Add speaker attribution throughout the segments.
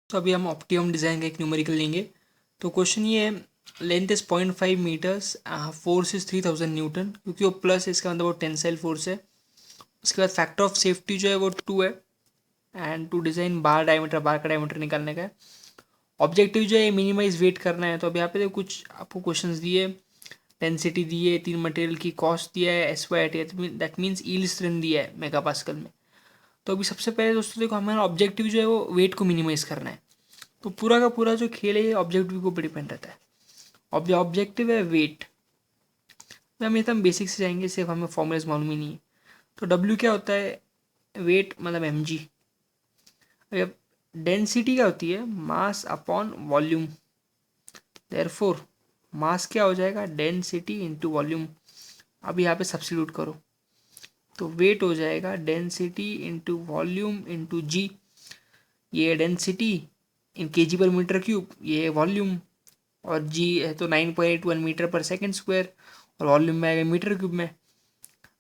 Speaker 1: तो अभी हम ऑप्टिमम डिज़ाइन का एक न्यूमेरिकल लेंगे। तो क्वेश्चन ये है, length is 0.5 meters, force is 3000 newton, क्योंकि वो प्लस है इसका मतलब वो टेंसाइल फोर्स है। उसके बाद फैक्टर ऑफ सेफ्टी जो है वो 2 है। एंड टू डिज़ाइन बार का डायमीटर निकालने का है। ऑब्जेक्टिव जो है मिनिमाइज वेट करना है। तो अभी यहाँ पे कुछ आपको क्वेश्चंस दिए, डेंसिटी दी है, 3 मटेरियल की कॉस्ट दिया है, S Y T, that means yield strength दिया है मेगा पास्कल में। तो अभी सबसे पहले दोस्तों देखो, हमारा ऑब्जेक्टिव जो है वो वेट को मिनिमाइज करना है। तो पूरा का पूरा जो खेल है ये ऑब्जेक्टिव के ऊपर डिपेंड रहता है। ऑब्जेक्टिव है वेट। हम ये तो हम बेसिक से जाएंगे, सिर्फ हमें फॉर्मूलाज मालूम ही नहीं है। तो डब्ल्यू क्या होता है, वेट मतलब एम जी। डेंसिटी क्या होती है, मास अपॉन वॉल्यूम। देयरफॉर मास क्या हो जाएगा, डेंसिटी इंटू वॉल्यूम। अब यहाँ पे सब्स्टिट्यूट करो तो वेट हो जाएगा डेंसिटी इंटू वॉल्यूम इंटू जी। ये डेंसिटी इन के जी पर मीटर क्यूब, ये वॉल्यूम, और जी है तो 9.81 मीटर पर सेकेंड स्क्वायर, और वॉल्यूम में आएगा मीटर क्यूब में।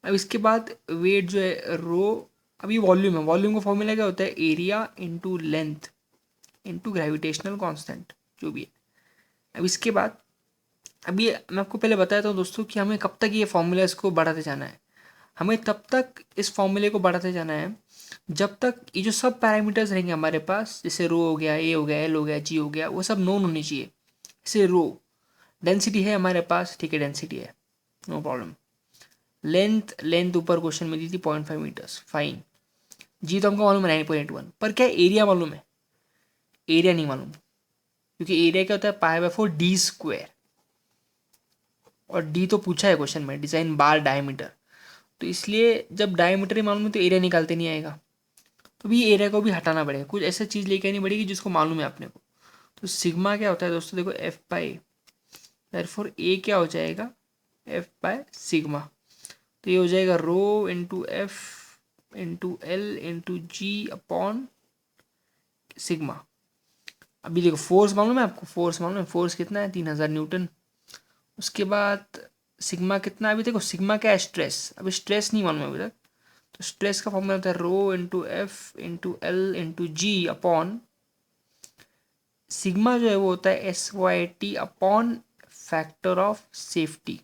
Speaker 1: अब इसके बाद वेट जो है रो, अब ये वॉल्यूम है, वॉल्यूम का फॉर्मूला क्या होता है, area into length into gravitational constant जो भी है। अब इसके बाद, अभी मैं आपको पहले बताया था दोस्तों कि हमें कब तक ये फॉर्मूला इसको बढ़ाते जाना है। हमें तब तक इस फॉर्मूले को बढ़ाते जाना है जब तक ये जो सब पैरामीटर्स रहेंगे हमारे पास, जैसे रो हो गया, ए हो गया, एल हो गया, जी हो गया, वो सब नोन होने चाहिए। जैसे रो, डेंसिटी है हमारे पास, ठीक है, डेंसिटी है, नो प्रॉब्लम। लेंथ, लेंथ ऊपर क्वेश्चन में दी थी 0.5 मीटर्स, फाइन। जी तो हमको मालूम है 9.81, पर क्या एरिया मालूम है, एरिया नहीं मालूम। क्योंकि एरिया क्या होता है, पाई/4 डी स्क्वायर, और डी तो पूछा है क्वेश्चन में, डिजाइन बार डायमीटर। तो इसलिए जब डायमीटर ही मालूम है तो एरिया निकालते नहीं आएगा। तो भी एरिया को भी हटाना पड़ेगा, कुछ ऐसा चीज़ लेके आनी पड़ेगी जिसको मालूम है अपने को। तो सिग्मा क्या होता है दोस्तों, देखो एफ बाई, देयरफॉर ए क्या हो जाएगा, एफ बाय सिग्मा। तो ये हो जाएगा rho into F into L into G upon sigma. अभी देखो फोर्स मालूम है आपको, फोर्स मालूम है, फोर्स कितना है, 3000 न्यूटन। उसके बाद सिग्मा कितना, अभी देखो सिग्मा क्या है, स्ट्रेस, अभी स्ट्रेस नहीं मालूम है अभी तक। तो स्ट्रेस का फॉर्मूला होता है rho into F into L into G upon sigma, जो है वो होता है S Y T upon factor of safety.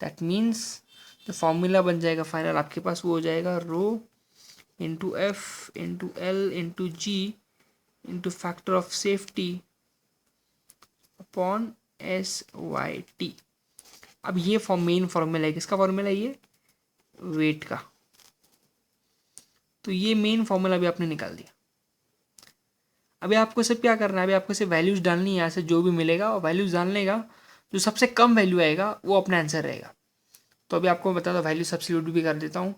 Speaker 1: That means जो फॉर्मूला बन जाएगा फाइनल आपके पास, वो हो जाएगा rho into F into L into G into factor of safety upon S Y T. अब ये मेन फॉर्मूला है, किसका फॉर्मूला है ये, वेट का। तो ये मेन फॉर्मूला भी आपने निकाल दिया। अभी आपको सिर्फ क्या करना है, अभी आपको सिर्फ वैल्यूज डालनी है, यहाँ से जो भी मिलेगा और वैल्यूज डालने का, जो सबसे कम वैल्यू आएगा वो अपना आंसर रहेगा। तो अभी आपको बता दो, वैल्यू सब्स्टिट्यूट भी कर देता हूँ।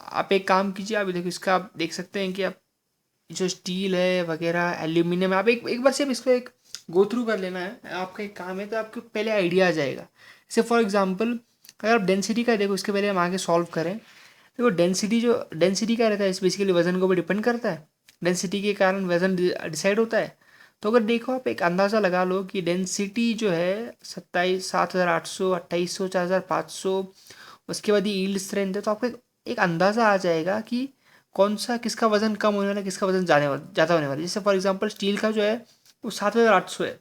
Speaker 1: आप एक काम कीजिए, अभी देखो इसका आप देख सकते हैं कि आप जो स्टील है वगैरह एल्यूमिनियम है, आप एक बार सिर्फ इसको एक गो थ्रू कर लेना है, आपका एक काम है, तो आपको पहले आइडिया आ जाएगा। जैसे फॉर एग्जांपल अगर आप डेंसिटी का देखो, इसके पहले हम आगे सॉल्व करें। देखो डेंसिटी, जो डेंसिटी क्या रहता है, इस बेसिकली वजन के ऊपर डिपेंड करता है। डेंसिटी के कारण वजन डिसाइड होता है। तो अगर देखो आप एक अंदाज़ा लगा लो कि डेंसिटी जो है 7,800, 2,800, 4,500, उसके बाद ये यील्ड स्ट्रेंथ है, तो आपको एक अंदाज़ा आ जाएगा कि कौन सा, किसका वजन कम होने वाला है, किसका वजन ज़्यादा होने वाला है। जैसे फॉर एग्जांपल स्टील का जो है वो 7,800 है,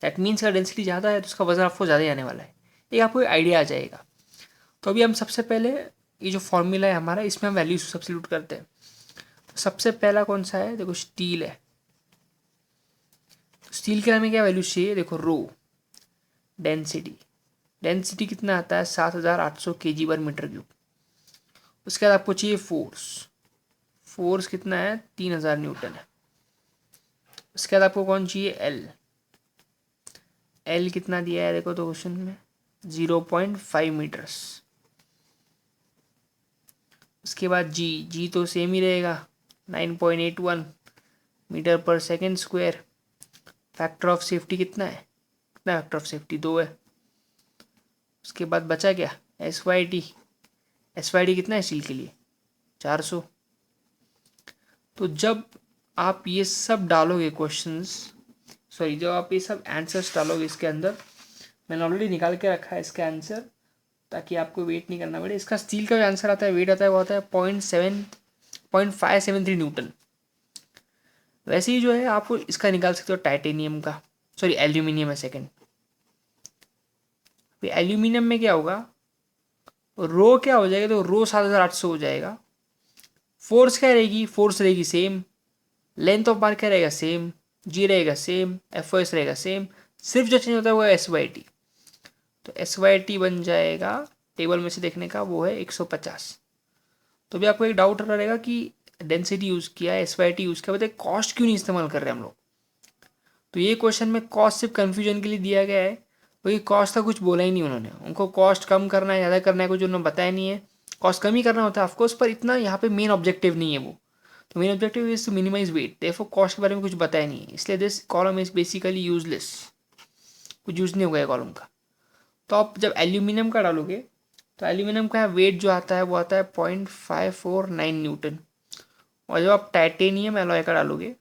Speaker 1: दैट मीन्स का डेंसिटी ज़्यादा है तो उसका वजन आपको ज़्यादा ही आने वाला है। एक आपको आइडिया आ जाएगा। तो अभी हम सबसे पहले ये जो फॉर्मूला है हमारा, इसमें हम वैल्यू सब्स्टिट्यूट करते हैं। तो सबसे पहला कौन सा है, देखो स्टील है। तो स्टील के हमें क्या वैल्यू चाहिए, देखो रो, डेंसिटी, डेंसिटी कितना आता है 7,800 kg पर मीटर क्यूब। उसके बाद आपको चाहिए फोर्स, फोर्स कितना है 3,000 न्यूटन है। उसके बाद आपको कौन चाहिए, एल, एल कितना दिया है देखो तो क्वेश्चन में 0.5 मीटर्स। उसके बाद जी, जी तो सेम ही रहेगा 9.81 मीटर पर second square. Factor of safety कितना है, कितना फैक्टर ऑफ सेफ्टी 2 है। उसके बाद बचा क्या, S Y T, S Y T कितना है स्टील के लिए 400। तो जब आप ये सब डालोगे क्वेश्चंस, सॉरी जब आप ये सब आंसर्स डालोगे इसके अंदर, मैंने ऑलरेडी निकाल के रखा है इसका आंसर ताकि आपको वेट नहीं करना पड़े। इसका स्टील का जो आंसर आता है, वेट आता है, वो आता है 0.573 न्यूटन। वैसे ही जो है आप इसका निकाल सकते हो टाइटेनियम का, सॉरी एल्यूमिनियम है सेकेंड। एल्यूमिनियम में क्या होगा, रो क्या हो जाएगा, तो रो 7800 हो जाएगा। फोर्स क्या रहेगी, फोर्स रहेगी सेम, लेंथ ऑफ बार क्या रहेगा सेम, जी रहेगा सेम, एफ ओ एस रहेगा सेम, सिर्फ जो चेंज होता है वो एस वाई टी। तो एस वाई टी बन जाएगा टेबल में से देखने का, वो है 150। तो भी आपको एक डाउट रहेगा कि डेंसिटी यूज़ किया है, एस वाई टी यूज़ किया, बताइए कॉस्ट क्यों नहीं इस्तेमाल कर रहे हम लोग। तो ये क्वेश्चन में कॉस्ट सिर्फ कन्फ्यूजन के लिए दिया गया है, क्योंकि कॉस्ट का कुछ बोला ही नहीं उन्होंने। उनको कॉस्ट कम करना है ज़्यादा करना है कुछ उन्होंने बताया नहीं है। कॉस्ट कम ही करना होता है ऑफकोर्स, पर इतना यहाँ पे मेन ऑब्जेक्टिव नहीं है वो। तो main objective is to minimize weight, therefore cost के बारे में कुछ बताया नहीं है, इसलिए this column is basically useless, कुछ यूज नहीं होगा कॉलम का। तो आप जब एल्यूमिनियम का डालोगे तो एल्यूमिनियम का वेट जो आता है वो आता है 0.549 न्यूटन। और जब आप टाइटेनियम एलॉय का डालोगे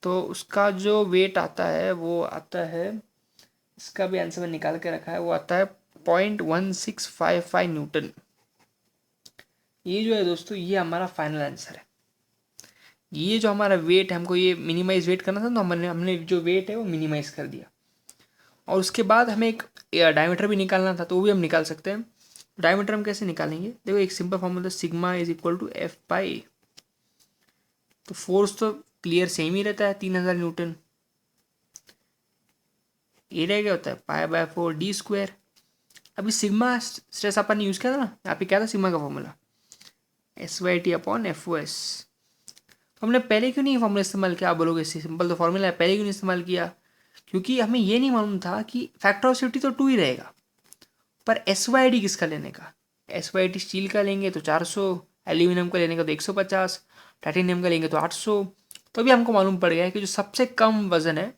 Speaker 1: तो उसका जो वेट आता है वो आता है, इसका भी आंसर मैं निकाल के रखा है, वो आता है 0.1655 न्यूटन। ये जो है दोस्तों ये हमारा फाइनल आंसर है। ये जो हमारा वेट है, हमको ये मिनिमाइज वेट करना था, तो हमने हमने जो वेट है वो मिनिमाइज कर दिया। और उसके बाद हमें एक डायमीटर भी निकालना था, तो वो भी हम निकाल सकते हैं। डायमीटर हम कैसे निकालेंगे, देखो एक simple formula, sigma is equal to F by A. तो फोर्स तो क्लियर सेम ही रहता है 3000 न्यूटन। एरिया क्या होता है π/4d²। अभी सिग्मा स्ट्रेस अपन ने यूज़ किया था ना, यहाँ पे क्या था सिग्मा का फॉर्मूला, SYT/FOS। तो हमने पहले क्यों नहीं फॉर्मूला इस्तेमाल किया, आप बोलोगे सिंपल तो फॉर्मूला है, पहले क्यों नहीं इस्तेमाल किया। क्योंकि हमें ये नहीं मालूम था कि फैक्टर ऑफ सेफ्टी तो 2 ही रहेगा, पर SYD किसका लेने का। SYD स्टील का लेंगे तो 400, एल्यूमिनियम का लेने का तो 150, टाइटेनियम का लेंगे तो 800। तो अभी हमको मालूम पड़ गया है कि जो सबसे कम वजन है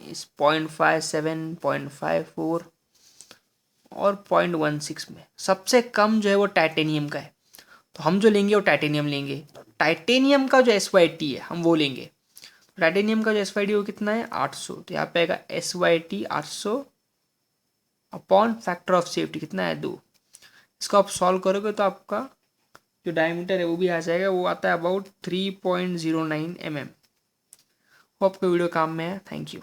Speaker 1: इस 0.57, 0.54 और 0.16 में, सबसे कम जो है वो टाइटेनियम का है। तो हम जो लेंगे वो टाइटेनियम लेंगे। तो टाइटेनियम का जो SYT है हम वो लेंगे। टाइटेनियम का जो SYT वो कितना है 800। तो यहाँ पे आएगा SYT 800 upon factor of safety कितना है 2। इसको आप सॉल्व करोगे तो आपका जो डायमीटर है वो भी आ जाएगा, वो आता है अबाउट 3.09 mm। वो आपको वीडियो काम में है। Thank you.